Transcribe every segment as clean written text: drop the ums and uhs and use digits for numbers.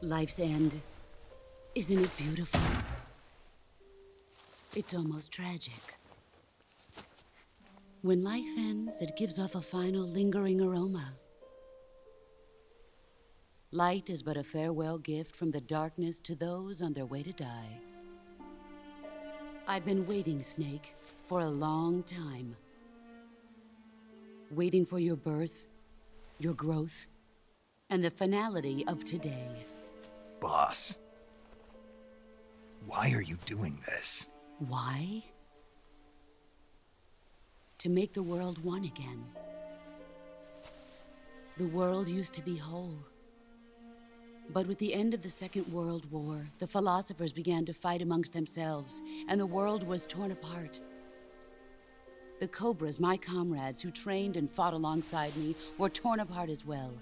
Life's end. Isn't it beautiful? It's almost tragic. When life ends, it gives off a final lingering aroma. Light is but a farewell gift from the darkness to those on their way to die. I've been waiting, Snake, for a long time. Waiting for your birth, your growth, and the finality of today. Boss, why are you doing this? Why? To make the world one again. The world used to be whole. But with the end of the Second World War, the philosophers began to fight amongst themselves, and the world was torn apart. The Cobras, my comrades who trained and fought alongside me, were torn apart as well.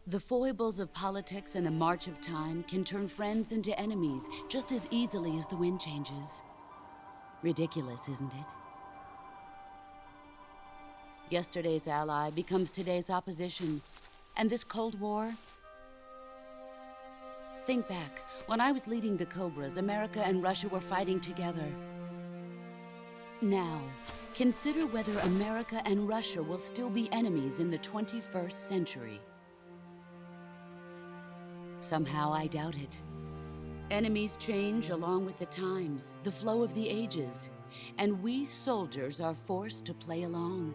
The foibles of politics and the march of time can turn friends into enemies just as easily as the wind changes. Ridiculous, isn't it? Yesterday's ally becomes today's opposition, and this Cold War? Think back. When I was leading the Cobras, America and Russia were fighting together. Now, consider whether America and Russia will still be enemies in the 21st century. Somehow I doubt it. Enemies change along with the times, the flow of the ages, and we soldiers are forced to play along.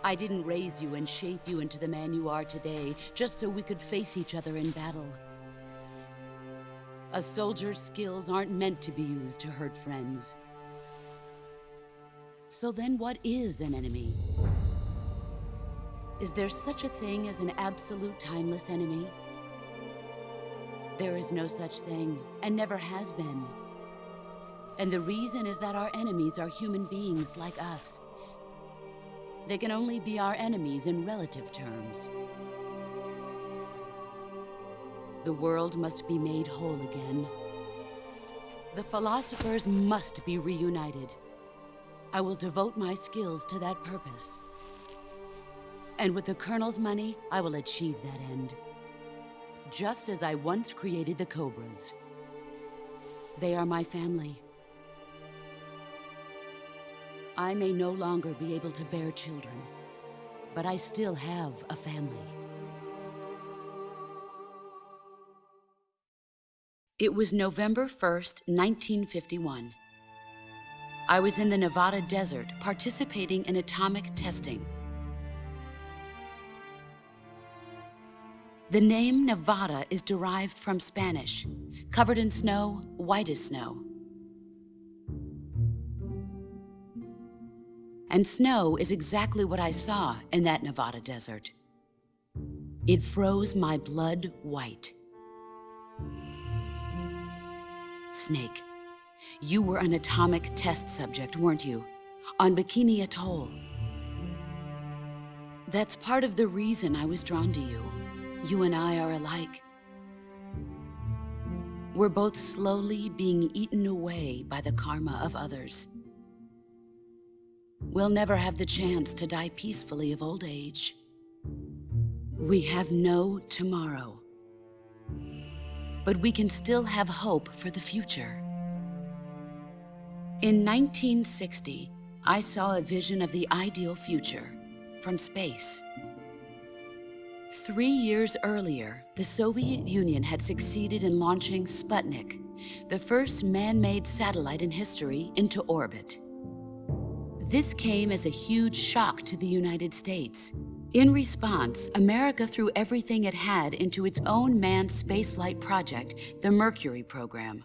I didn't raise you and shape you into the man you are today just so we could face each other in battle. A soldier's skills aren't meant to be used to hurt friends. So then what is an enemy? Is there such a thing as an absolute timeless enemy? There is no such thing, and never has been. And the reason is that our enemies are human beings like us. They can only be our enemies in relative terms. The world must be made whole again. The philosophers must be reunited. I will devote my skills to that purpose. And with the Colonel's money, I will achieve that end. Just as I once created the Cobras. They are my family. I may no longer be able to bear children, but I still have a family. It was November 1st, 1951. I was in the Nevada desert participating in atomic testing. The name Nevada is derived from Spanish, covered in snow, white as snow. And snow is exactly what I saw in that Nevada desert. It froze my blood white. Snake, you were an atomic test subject, weren't you? On Bikini Atoll. That's part of the reason I was drawn to you. You and I are alike. We're both slowly being eaten away by the karma of others. We'll never have the chance to die peacefully of old age. We have no tomorrow. But we can still have hope for the future. In 1960, I saw a vision of the ideal future from space. 3 years earlier, the Soviet Union had succeeded in launching Sputnik, the first man-made satellite in history, into orbit. This came as a huge shock to the United States. In response, America threw everything it had into its own manned spaceflight project, the Mercury program.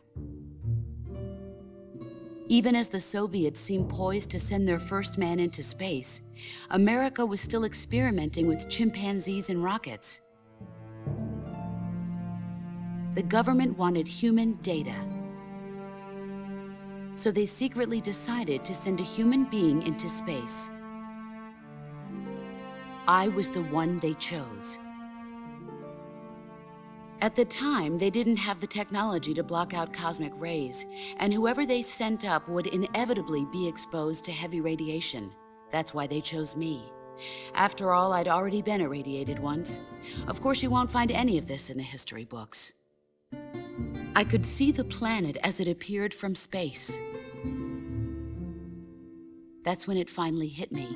Even as the Soviets seemed poised to send their first man into space, America was still experimenting with chimpanzees and rockets. The government wanted human data. So they secretly decided to send a human being into space. I was the one they chose. At the time, they didn't have the technology to block out cosmic rays, and whoever they sent up would inevitably be exposed to heavy radiation. That's why they chose me. After all, I'd already been irradiated once. Of course, you won't find any of this in the history books. I could see the planet as it appeared from space. That's when it finally hit me.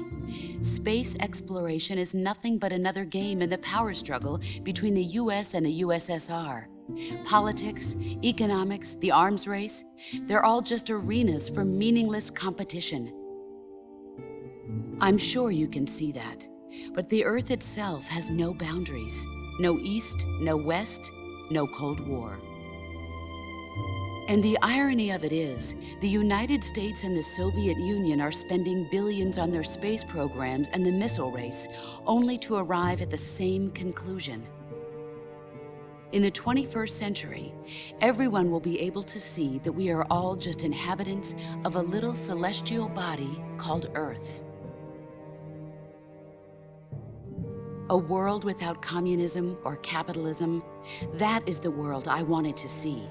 Space exploration is nothing but another game in the power struggle between the US and the USSR. Politics, economics, the arms race, they're all just arenas for meaningless competition. I'm sure you can see that, but the Earth itself has no boundaries. No East, no West, no Cold War. And the irony of it is, the United States and the Soviet Union are spending billions on their space programs and the missile race, only to arrive at the same conclusion. In the 21st century, everyone will be able to see that we are all just inhabitants of a little celestial body called Earth. A world without communism or capitalism, that is the world I wanted to see.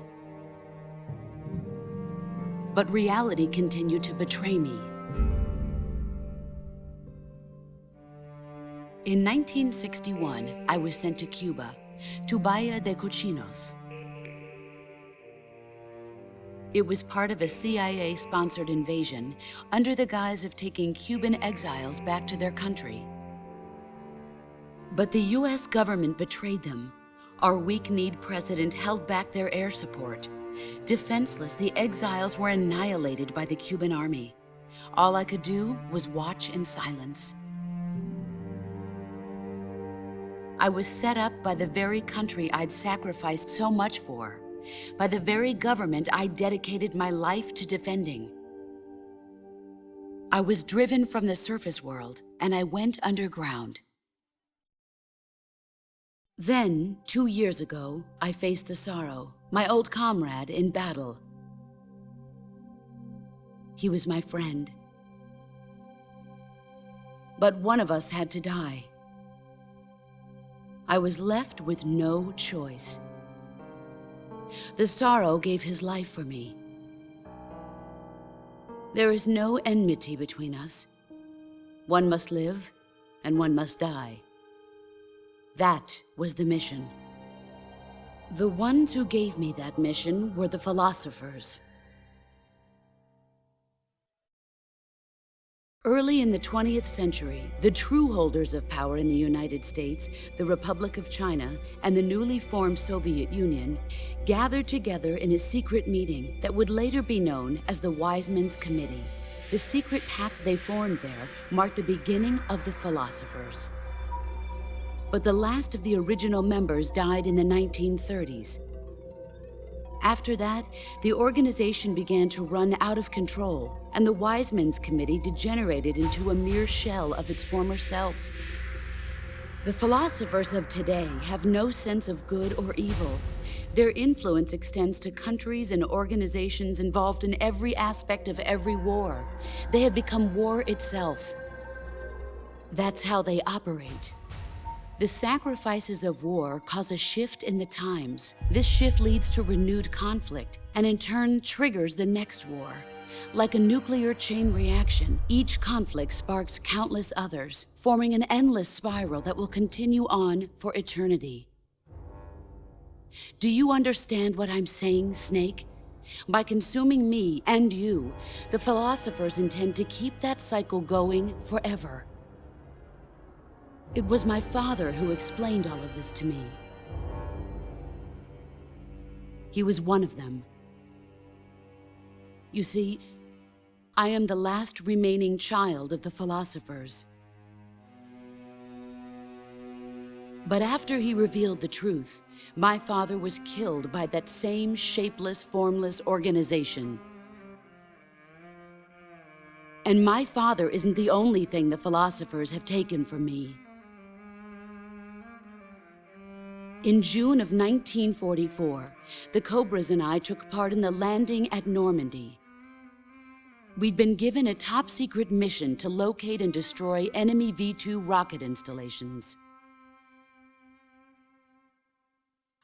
But reality continued to betray me. In 1961, I was sent to Cuba, to Bahia de Cochinos. It was part of a CIA-sponsored invasion under the guise of taking Cuban exiles back to their country. But the US government betrayed them. Our weak-kneed president held back their air support. Defenseless, the exiles were annihilated by the Cuban army. All I could do was watch in silence. I was set up by the very country I'd sacrificed so much for, by the very government I dedicated my life to defending. I was driven from the surface world, and I went underground. Then, 2 years ago, I faced the Sorrow, my old comrade in battle. He was my friend. But one of us had to die. I was left with no choice. The Sorrow gave his life for me. There is no enmity between us. One must live, and one must die. That was the mission. The ones who gave me that mission were the philosophers. Early in the 20th century, the true holders of power in the United States, the Republic of China, and the newly formed Soviet Union gathered together in a secret meeting that would later be known as the Wise Men's Committee. The secret pact they formed there marked the beginning of the philosophers. But the last of the original members died in the 1930s. After that, the organization began to run out of control, and the Wise Men's Committee degenerated into a mere shell of its former self. The philosophers of today have no sense of good or evil. Their influence extends to countries and organizations involved in every aspect of every war. They have become war itself. That's how they operate. The sacrifices of war cause a shift in the times. This shift leads to renewed conflict, and in turn triggers the next war. Like a nuclear chain reaction, each conflict sparks countless others, forming an endless spiral that will continue on for eternity. Do you understand what I'm saying, Snake? By consuming me and you, the philosophers intend to keep that cycle going forever. It was my father who explained all of this to me. He was one of them. You see, I am the last remaining child of the philosophers. But after he revealed the truth, my father was killed by that same shapeless, formless organization. And my father isn't the only thing the philosophers have taken from me. In June of 1944, the Cobras and I took part in the landing at Normandy. We'd been given a top-secret mission to locate and destroy enemy V-2 rocket installations.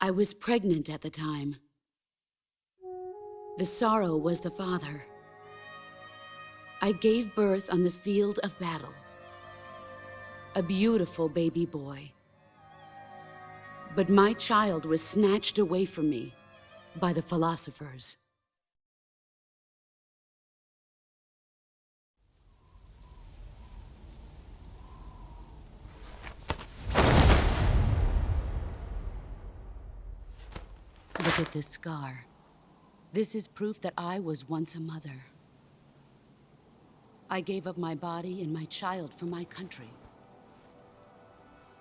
I was pregnant at the time. The Sorrow was the father. I gave birth on the field of battle. a beautiful baby boy. But my child was snatched away from me by the philosophers. Look at this scar. This is proof that I was once a mother. I gave up my body and my child for my country.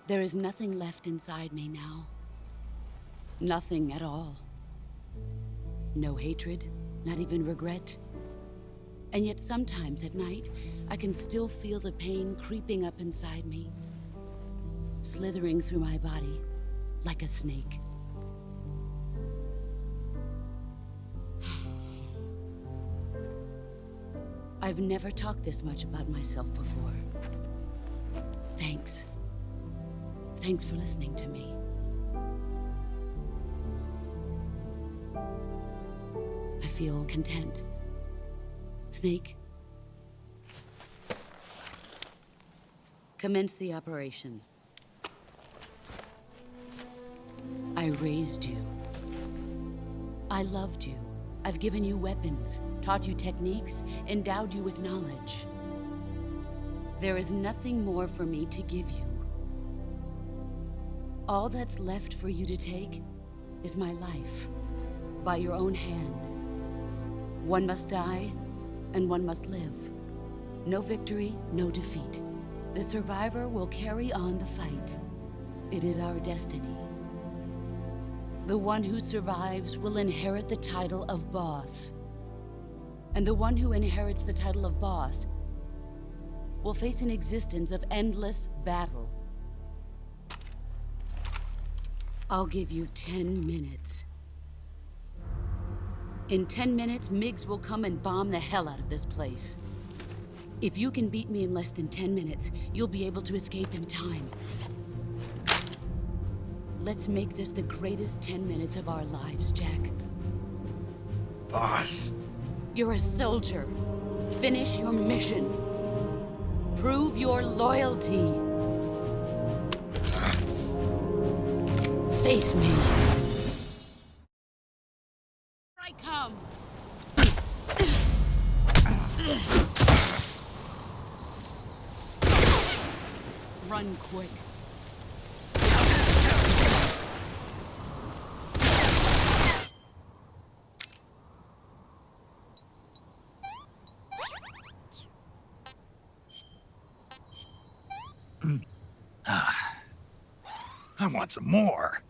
There is nothing left inside me now. Nothing at all. No hatred, not even regret. And yet sometimes at night, I can still feel the pain creeping up inside me, slithering through my body like a snake. I've never talked this much about myself before. Thanks. Thanks for listening to me. I feel content. Snake, commence the operation. I raised you. I loved you. I've given you weapons, taught you techniques, endowed you with knowledge. There is nothing more for me to give you. All that's left for you to take is my life, by your own hand. One must die, and one must live. No victory, no defeat. The survivor will carry on the fight. It is our destiny. The one who survives will inherit the title of boss. And the one who inherits the title of boss will face an existence of endless battle. I'll give you 10 minutes. In 10 minutes, MiGs will come and bomb the hell out of this place. If you can beat me in less than 10 minutes, you'll be able to escape in time. Let's make this the greatest 10 minutes of our lives, Jack. Boss. You're a soldier. Finish your mission. Prove your loyalty. Face me. Here I come. Run quick. I want some more.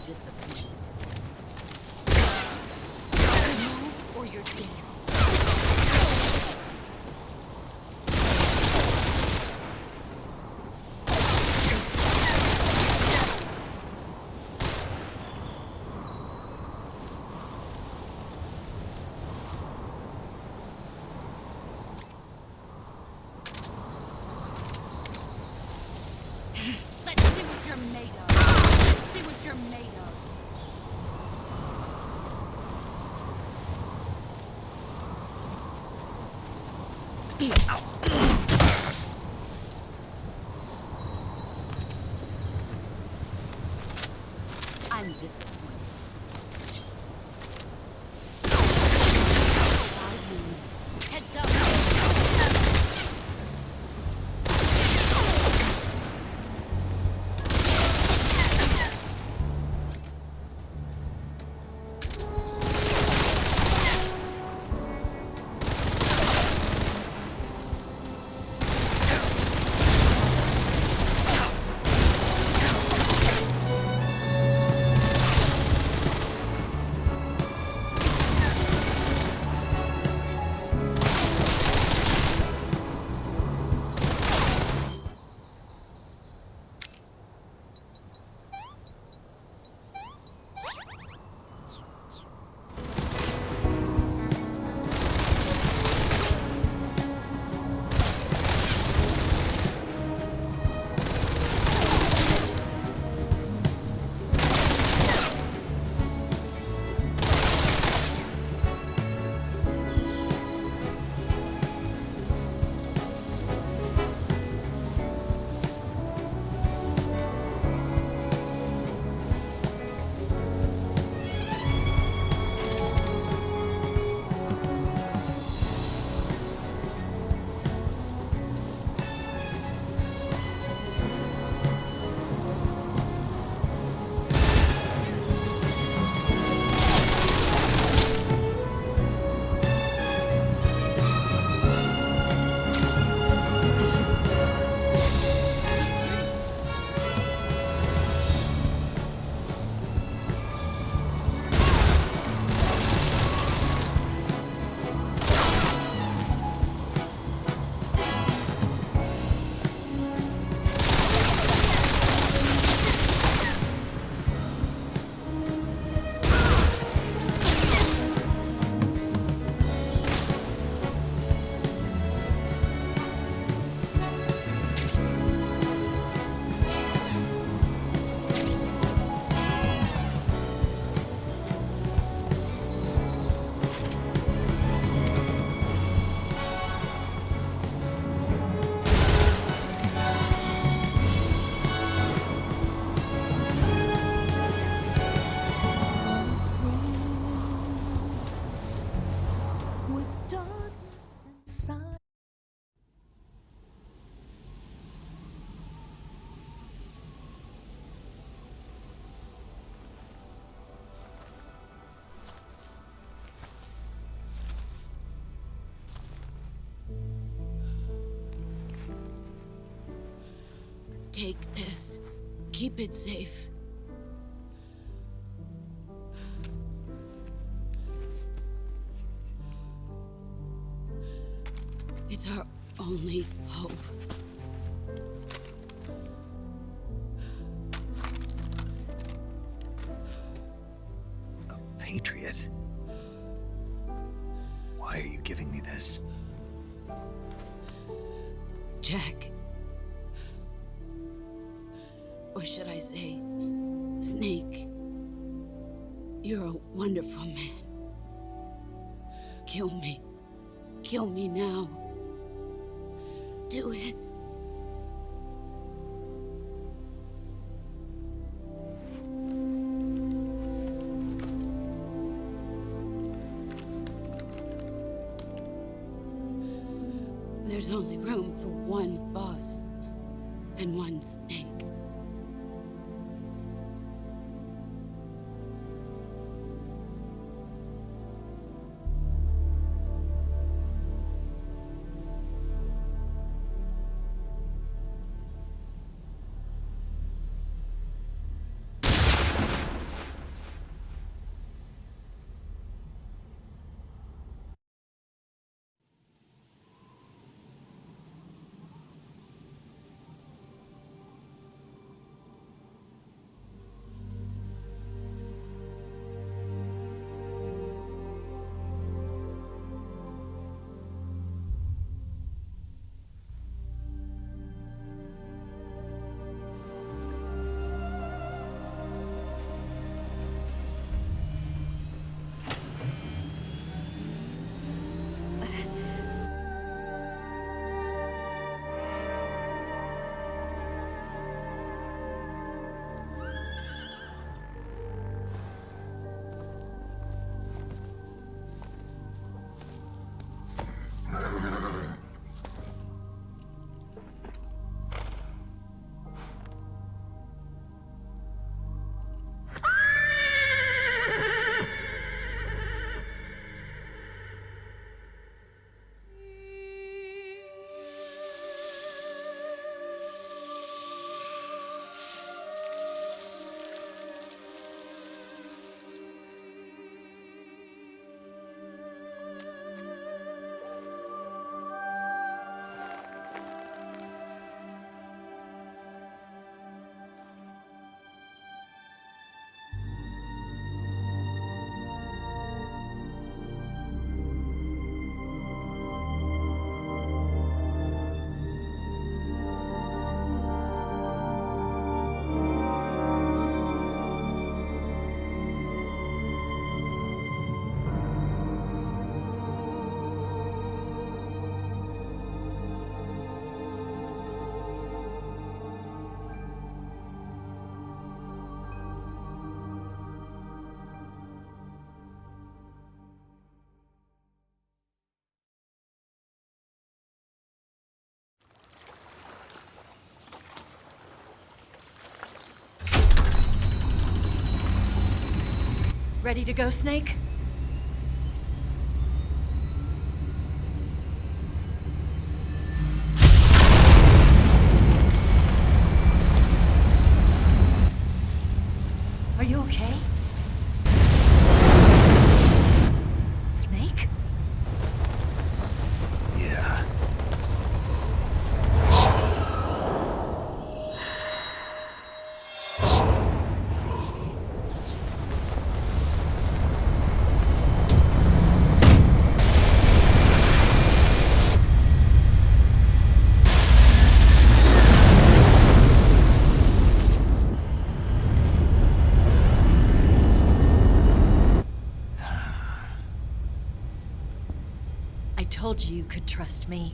disappointed. Move or you're dead. Let's see what you're made of. Let's see what you're made of. I'm disappointed. 5 minutes. Heads up. Take this. Keep it safe. It's our only hope. A patriot? Why are you giving me this? Jack. Or should I say, Snake. You're a wonderful man. Kill me. Kill me now. Do it. There's only room for one boss and one snake. Ready to go, Snake? Are you okay? Snake? Yeah. I told you could trust me.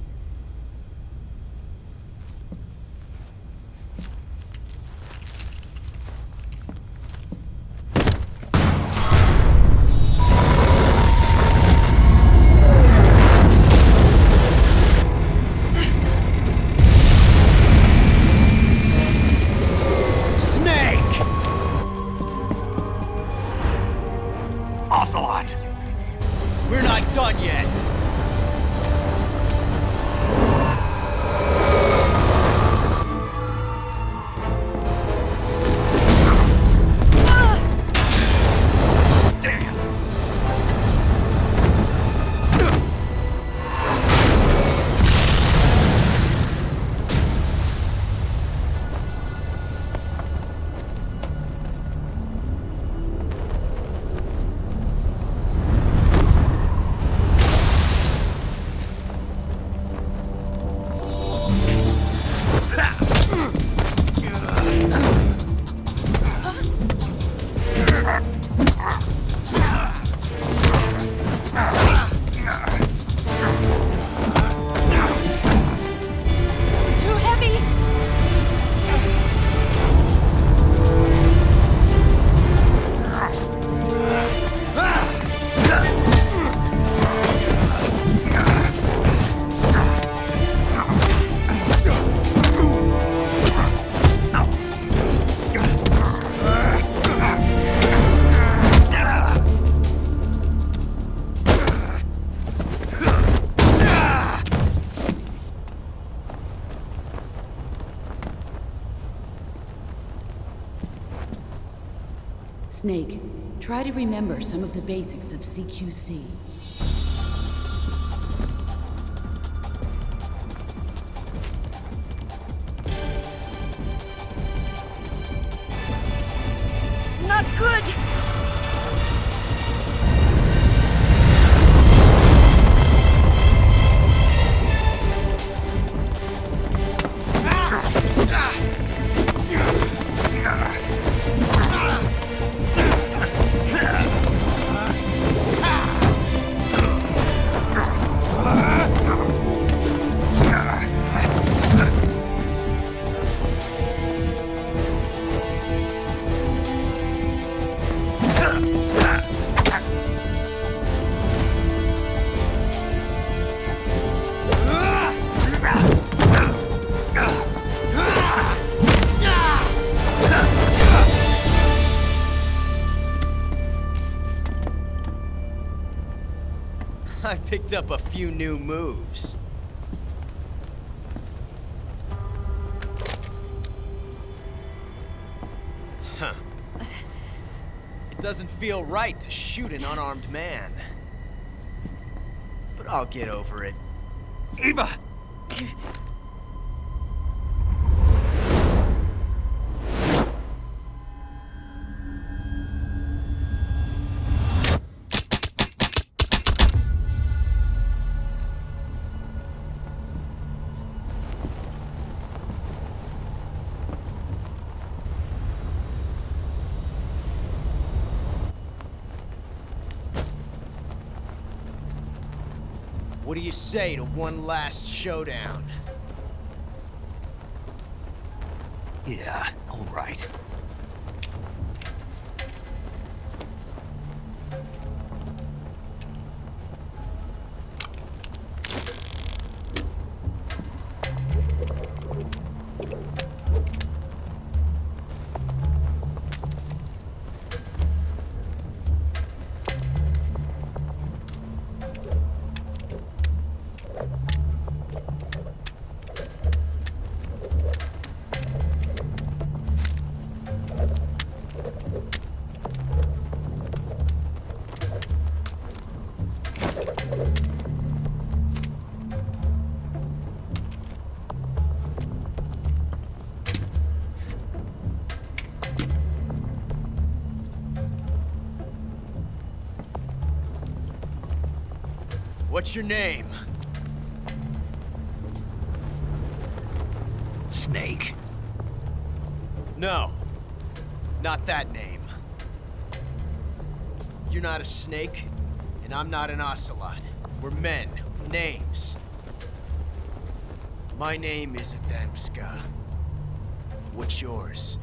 Snake! Ocelot! We're not done yet. Damn! Too heavy! Snake, try to remember some of the basics of CQC. Not good! I picked up a few new moves. Huh. It doesn't feel right to shoot an unarmed man. But I'll get over it. Eva! What do you say to one last showdown? Yeah, all right. What's your name? Snake. No. Not that name. You're not a snake, and I'm not an ocelot. We're men with names. My name is Adamska. What's yours?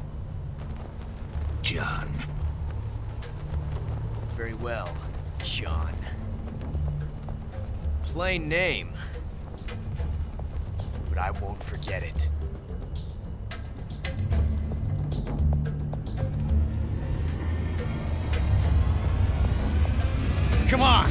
John. Very well, John. Plain name. But I won't forget it. Come on!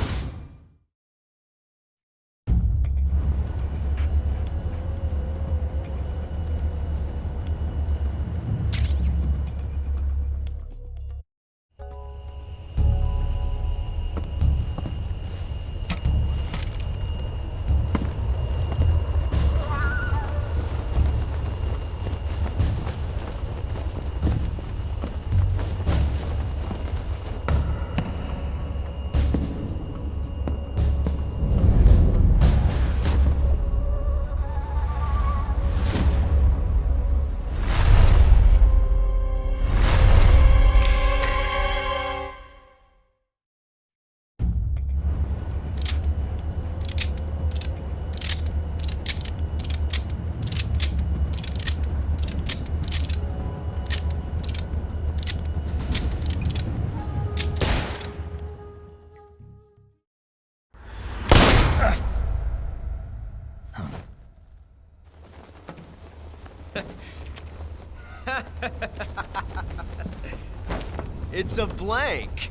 It's a blank.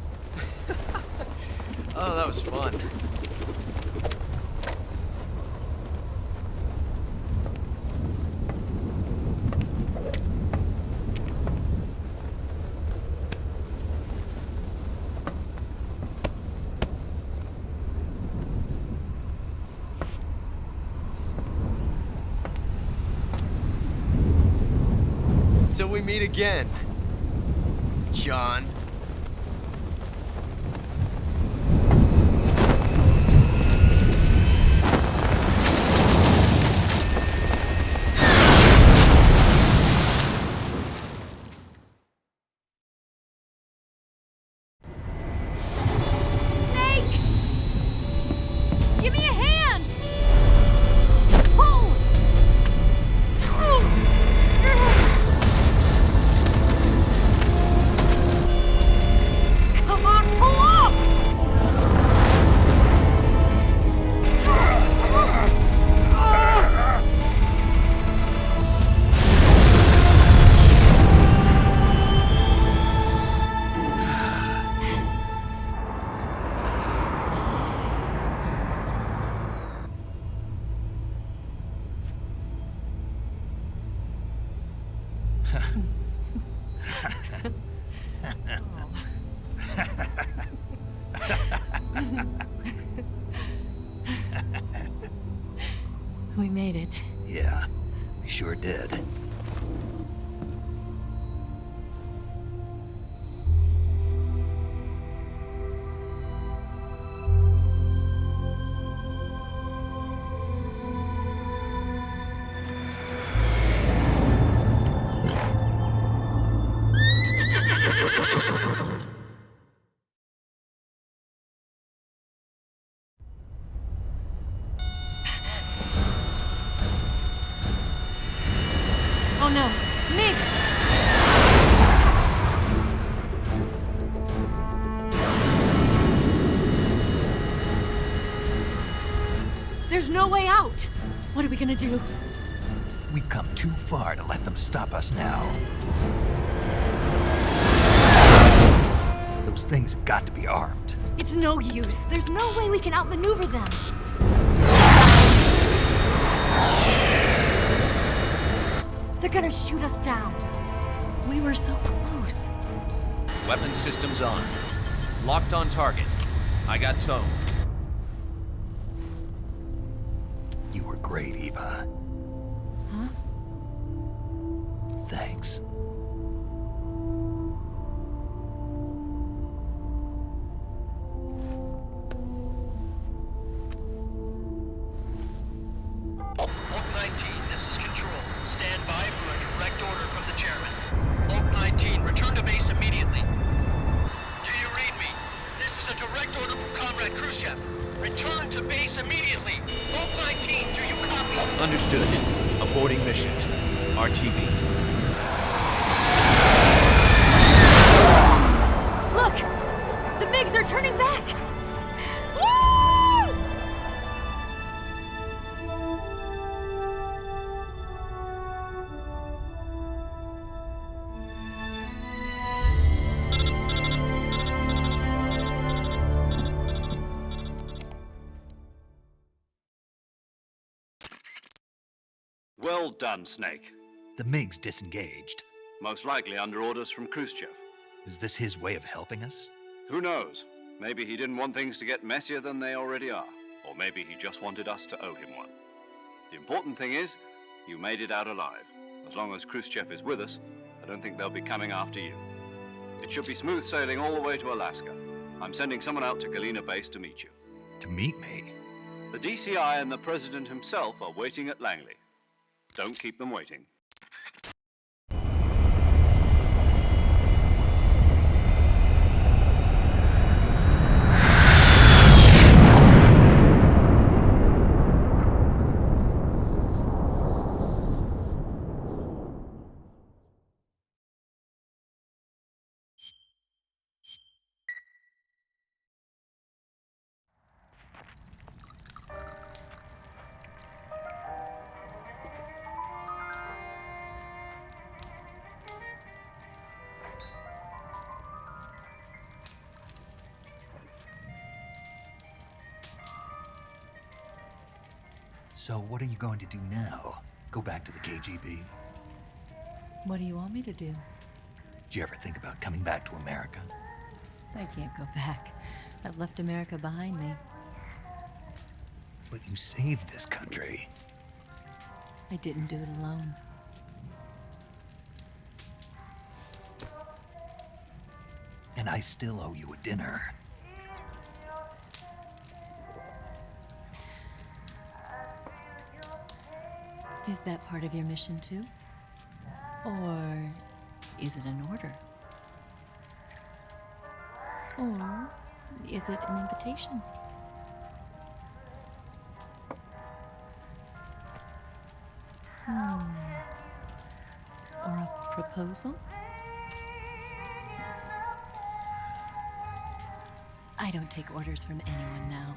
Oh, that was fun. Till we meet again, John. Snake! Give me a hand! Pull! Come on, pull up! We made it. Yeah, we sure did. Oh no, Migs! There's no way out! What are we gonna do? We've come too far to let them stop us now. Those things have got to be armed. It's no use. There's no way we can outmaneuver them. They're gonna shoot us down. We were so close. Weapon systems on. Locked on target. I got towed. You were great, Eva. Huh? Thanks. 19, this is Control. Stand by for a direct order from the chairman. Oak 19, return to base immediately. Do you read me? This is a direct order from Comrade Khrushchev. Return to base immediately. Oak 19, do you copy? Understood. Aborting mission. RTB. Look! The MiGs, they're turning back! Woo! Well done, Snake. The MiG's disengaged. Most likely under orders from Khrushchev. Is this his way of helping us? Who knows? Maybe he didn't want things to get messier than they already are. Or maybe he just wanted us to owe him one. The important thing is, you made it out alive. As long as Khrushchev is with us, I don't think they'll be coming after you. It should be smooth sailing all the way to Alaska. I'm sending someone out to Galena Base to meet you. To meet me? The DCI and the President himself are waiting at Langley. Don't keep them waiting. So what are you going to do now? Go back to the KGB? What do you want me to do? Did you ever think about coming back to America? I can't go back. I've left America behind me. But you saved this country. I didn't do it alone. And I still owe you a dinner. Is that part of your mission too? Or is it an order? Or is it an invitation? Or a proposal? I don't take orders from anyone now.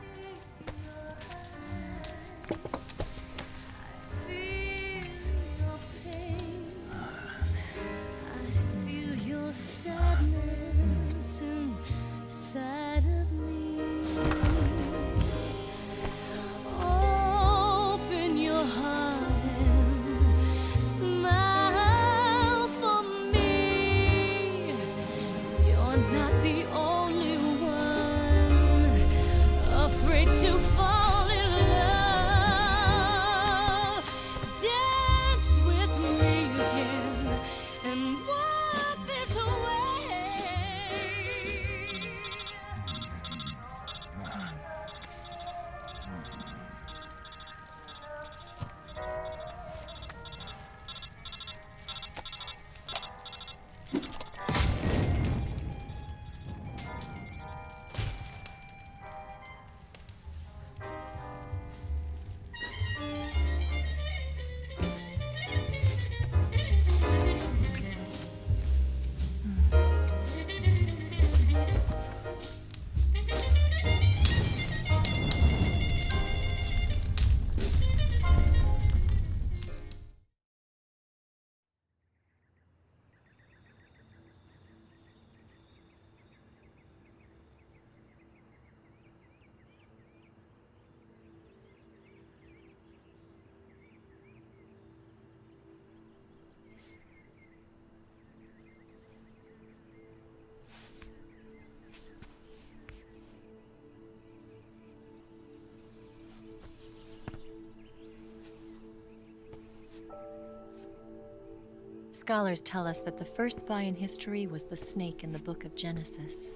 Scholars tell us that the first spy in history was the snake in the book of Genesis.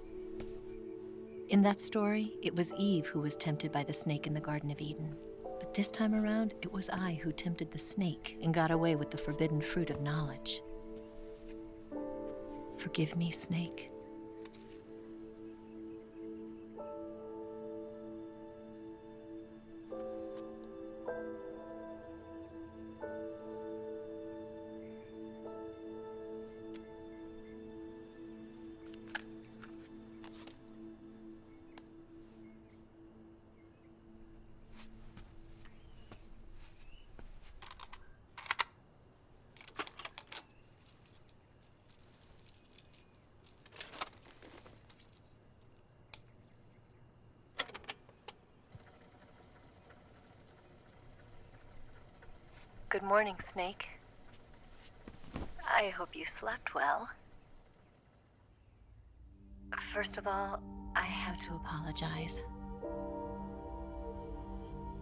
In that story, it was Eve who was tempted by the snake in the Garden of Eden. But But this time around, it was I who tempted the snake and got away with the forbidden fruit of knowledge. Forgive me, Snake. Good morning, Snake. I hope you slept well. First of all, I have to apologize.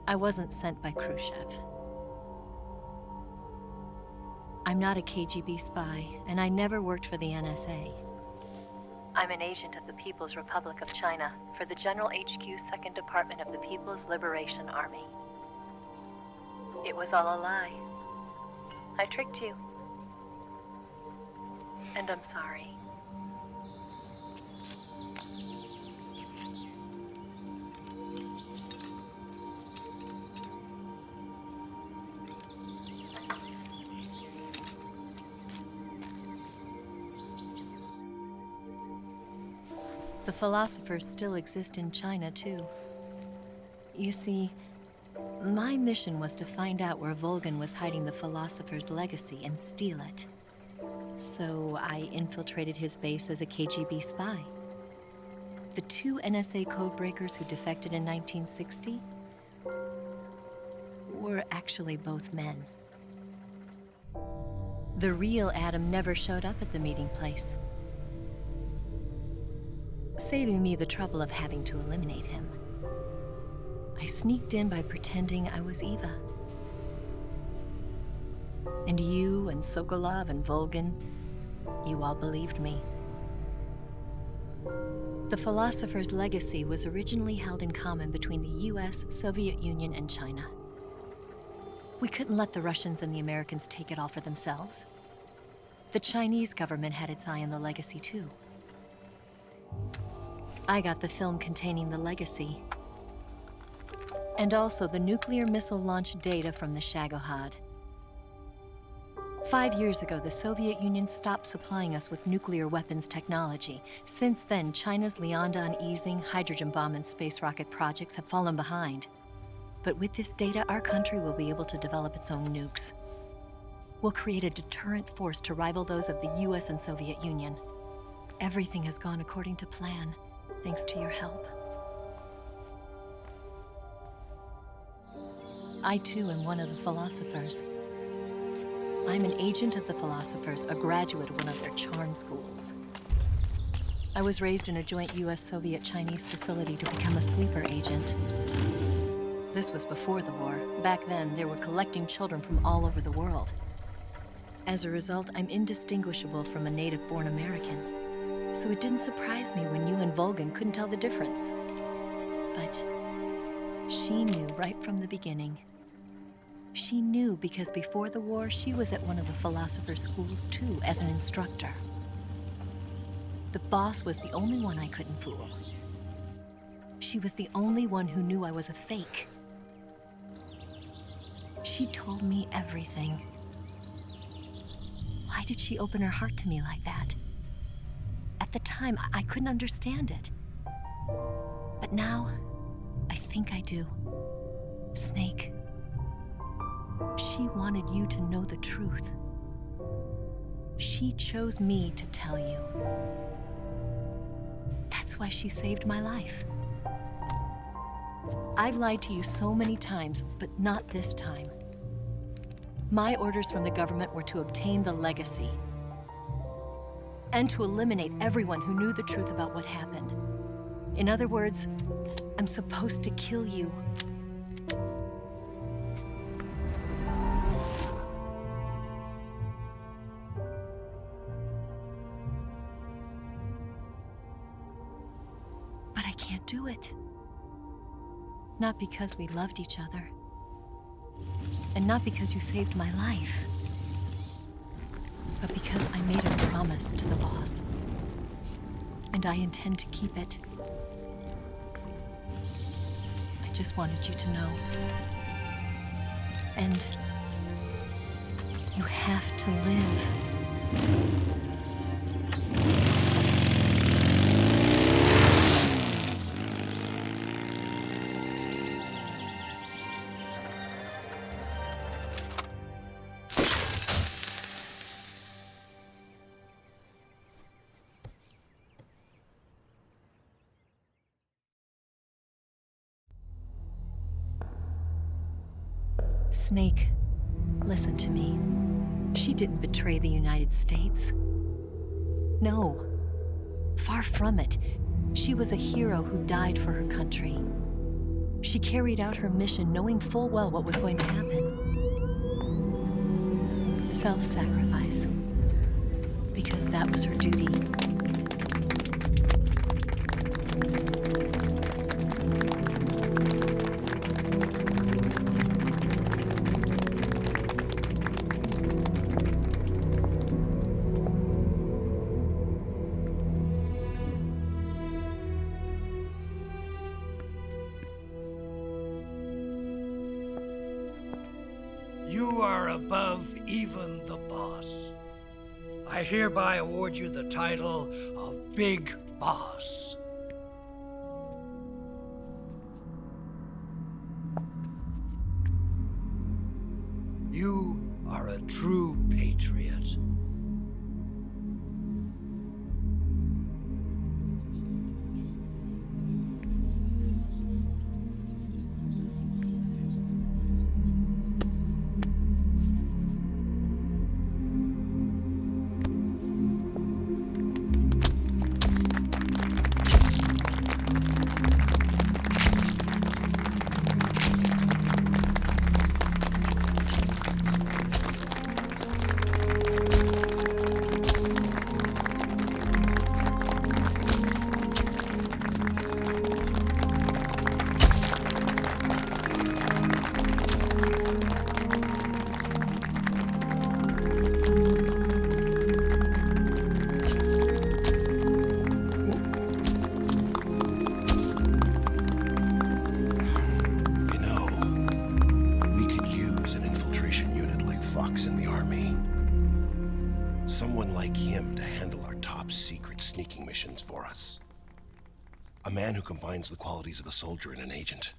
I wasn't sent by Khrushchev. I'm not a KGB spy, and I never worked for the NSA. I'm an agent of the People's Republic of China for the General HQ 2nd Department of the People's Liberation Army. It was all a lie. I tricked you. And I'm sorry. The philosophers still exist in China, too. You see, my mission was to find out where Volgan was hiding the philosopher's legacy and steal it. So I infiltrated his base as a KGB spy. The two NSA codebreakers who defected in 1960 were actually both men. The real Adam never showed up at the meeting place, saving me the trouble of having to eliminate him. I sneaked in by pretending I was Eva. And you and Sokolov and Volgan, you all believed me. The philosopher's legacy was originally held in common between the US, Soviet Union, and China. We couldn't let the Russians and the Americans take it all for themselves. The Chinese government had its eye on the legacy too. I got the film containing the legacy, and also the nuclear missile launch data from the Shagohod. 5 years ago, the Soviet Union stopped supplying us with nuclear weapons technology. Since then, China's Liaodong easing, hydrogen bomb, and space rocket projects have fallen behind. But with this data, our country will be able to develop its own nukes. We'll create a deterrent force to rival those of the US and Soviet Union. Everything has gone according to plan, thanks to your help. I too am one of the philosophers. I'm an agent of the philosophers, a graduate of one of their charm schools. I was raised in a joint US-Soviet-Chinese facility to become a sleeper agent. This was before the war. Back then, they were collecting children from all over the world. As a result, I'm indistinguishable from a native-born American. So it didn't surprise me when you and Volgan couldn't tell the difference. But she knew right from the beginning. She knew because before the war, she was at one of the philosopher's schools too, as an instructor. The boss was the only one I couldn't fool. She was the only one who knew I was a fake. She told me everything. Why did she open her heart to me like that? At the time, I couldn't understand it. But now, I think I do. Snake. She wanted you to know the truth. She chose me to tell you. That's why she saved my life. I've lied to you so many times, but not this time. My orders from the government were to obtain the legacy and to eliminate everyone who knew the truth about what happened. In other words, I'm supposed to kill you. But I can't do it. Not because we loved each other, And not because you saved my life, but because I made a promise to the boss. And I intend to keep it. I just wanted you to know. And you have to live. Snake, listen to me. She didn't betray the United States. No. Far from it. She was a hero who died for her country. She carried out her mission knowing full well what was going to happen. Self-sacrifice. Because that was her duty. You are above even the boss. I hereby award you the title of Big Boss. You are a true patriot. Someone like him to handle our top secret sneaking missions for us. A man who combines the qualities of a soldier and an agent.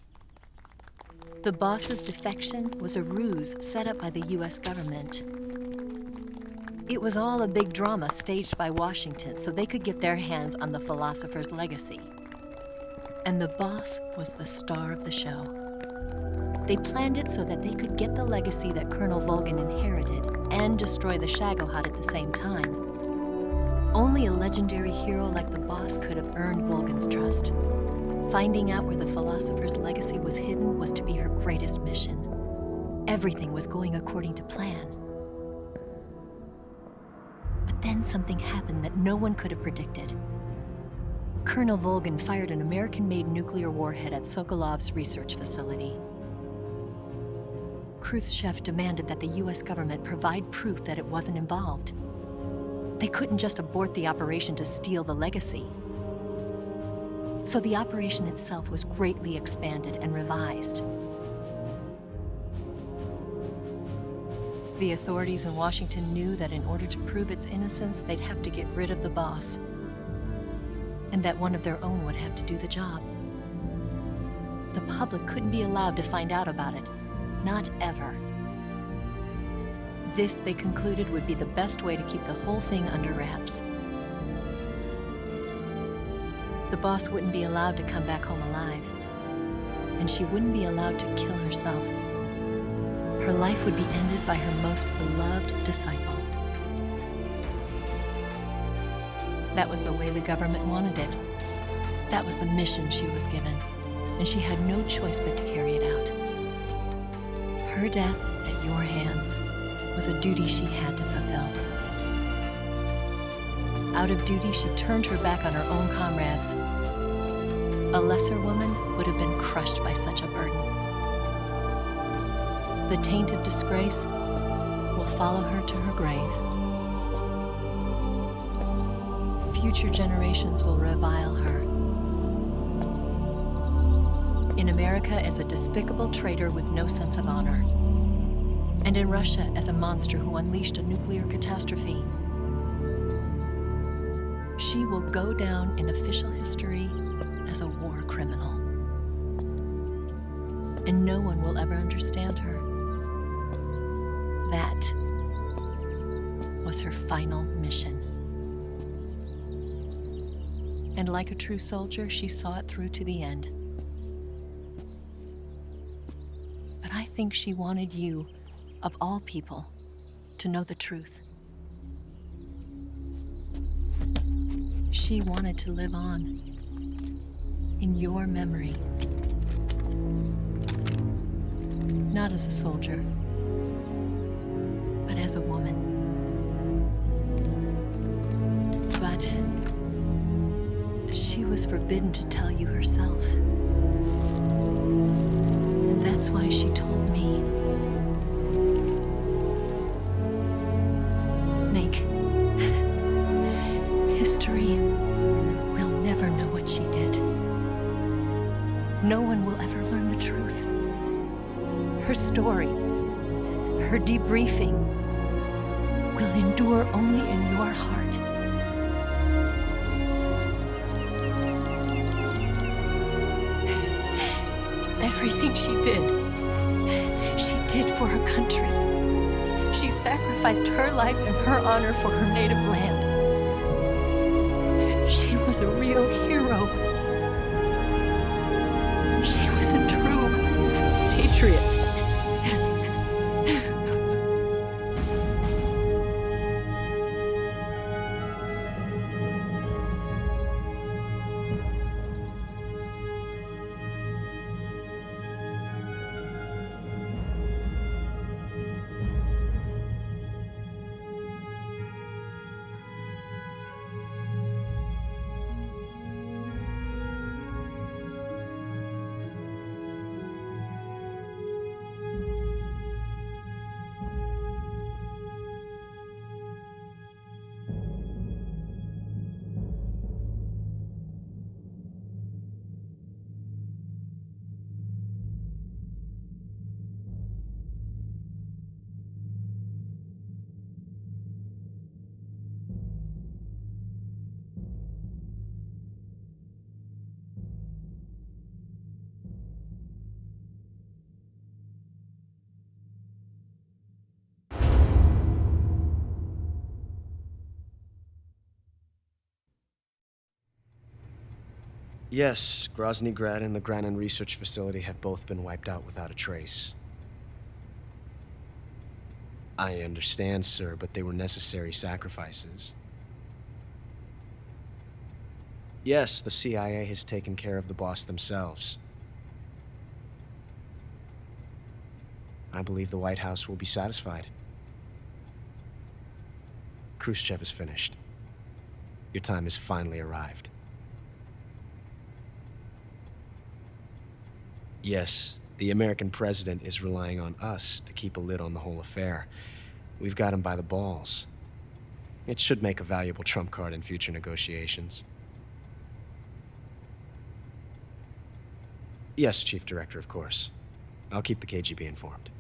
The boss's defection was a ruse set up by the US government. It was all a big drama staged by Washington so they could get their hands on the philosopher's legacy. And the boss was the star of the show. They planned it so that they could get the legacy that Colonel Volgin inherited and destroy the Shagohod at the same time. Only a legendary hero like the boss could have earned Volgin's trust. Finding out where the philosopher's legacy was hidden was to be her greatest mission. Everything was going according to plan. But then something happened that no one could have predicted. Colonel Volgin fired an American-made nuclear warhead at Sokolov's research facility. Khrushchev demanded that the US government provide proof that it wasn't involved. They couldn't just abort the operation to steal the legacy. So the operation itself was greatly expanded and revised. The authorities in Washington knew that in order to prove its innocence, they'd have to get rid of the boss, and that one of their own would have to do the job. The public couldn't be allowed to find out about it. Not ever. This, they concluded, would be the best way to keep the whole thing under wraps. The boss wouldn't be allowed to come back home alive, and she wouldn't be allowed to kill herself. Her life would be ended by her most beloved disciple. That was the way the government wanted it. That was the mission she was given, and she had no choice but to carry it out. Her death at your hands was a duty she had to fulfill. Out of duty, she turned her back on her own comrades. A lesser woman would have been crushed by such a burden. The taint of disgrace will follow her to her grave. Future generations will revile her. In America as a despicable traitor with no sense of honor. And in Russia as a monster who unleashed a nuclear catastrophe. She will go down in official history as a war criminal. And no one will ever understand her. That was her final mission. And like a true soldier, she saw it through to the end. But I think she wanted you, of all people, to know the truth. She wanted to live on in your memory. Not as a soldier, but as a woman. But she was forbidden to tell you herself. And that's why she told me. Snake, history will never know what she did. No one will ever learn the truth. Her story, her debriefing, will endure only in your heart. Everything she did for her country. She sacrificed her life and her honor for her native land. She was a real hero. She was a true patriot. Yes, Grozny Grad and the Granin Research Facility have both been wiped out without a trace. I understand, sir, but they were necessary sacrifices. Yes, the CIA has taken care of the boss themselves. I believe the White House will be satisfied. Khrushchev is finished. Your time has finally arrived. Yes, the American president is relying on us to keep a lid on the whole affair. We've got him by the balls. It should make a valuable trump card in future negotiations. Yes, Chief Director, of course. I'll keep the KGB informed.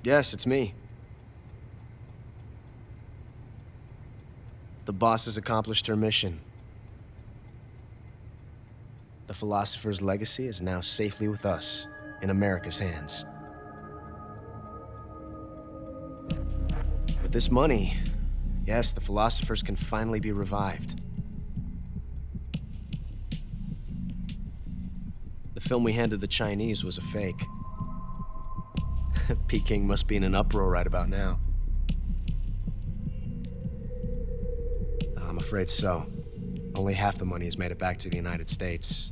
Yes, it's me. The boss has accomplished her mission. The philosopher's legacy is now safely with us, in America's hands. With this money, yes, the philosophers can finally be revived. The film we handed the Chinese was a fake. Peking must be in an uproar right about now. I'm afraid so. Only half the money has made it back to the United States.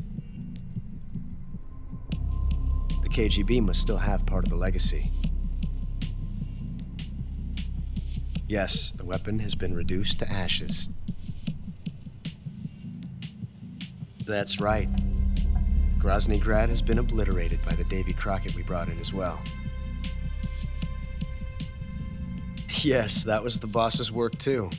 KGB must still have part of the legacy. Yes, the weapon has been reduced to ashes. That's right. Grozny Grad has been obliterated by the Davy Crockett we brought in as well. Yes, that was the boss's work too.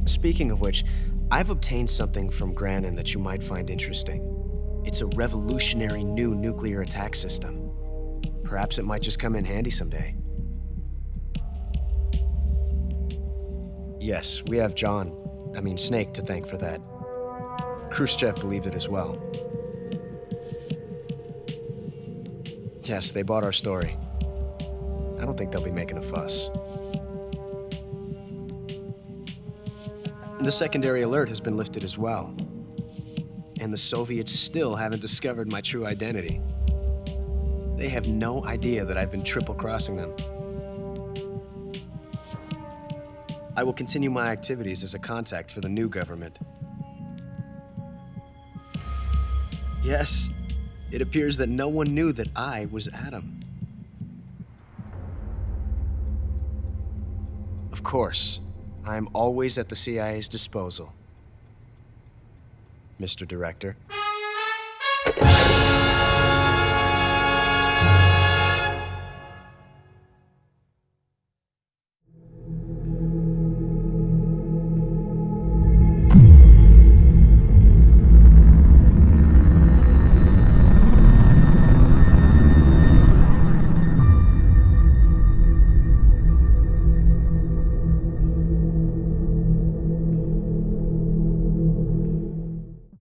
Speaking of which, I've obtained something from Granin that you might find interesting. It's a revolutionary new nuclear attack system. Perhaps it might just come in handy someday. Yes, we have Snake to thank for that. Khrushchev believed it as well. Yes, they bought our story. I don't think they'll be making a fuss. The secondary alert has been lifted as well. And the Soviets still haven't discovered my true identity. They have no idea that I've been triple-crossing them. I will continue my activities as a contact for the new government. Yes, it appears that no one knew that I was Adam. Of course, I am always at the CIA's disposal, Mr. Director.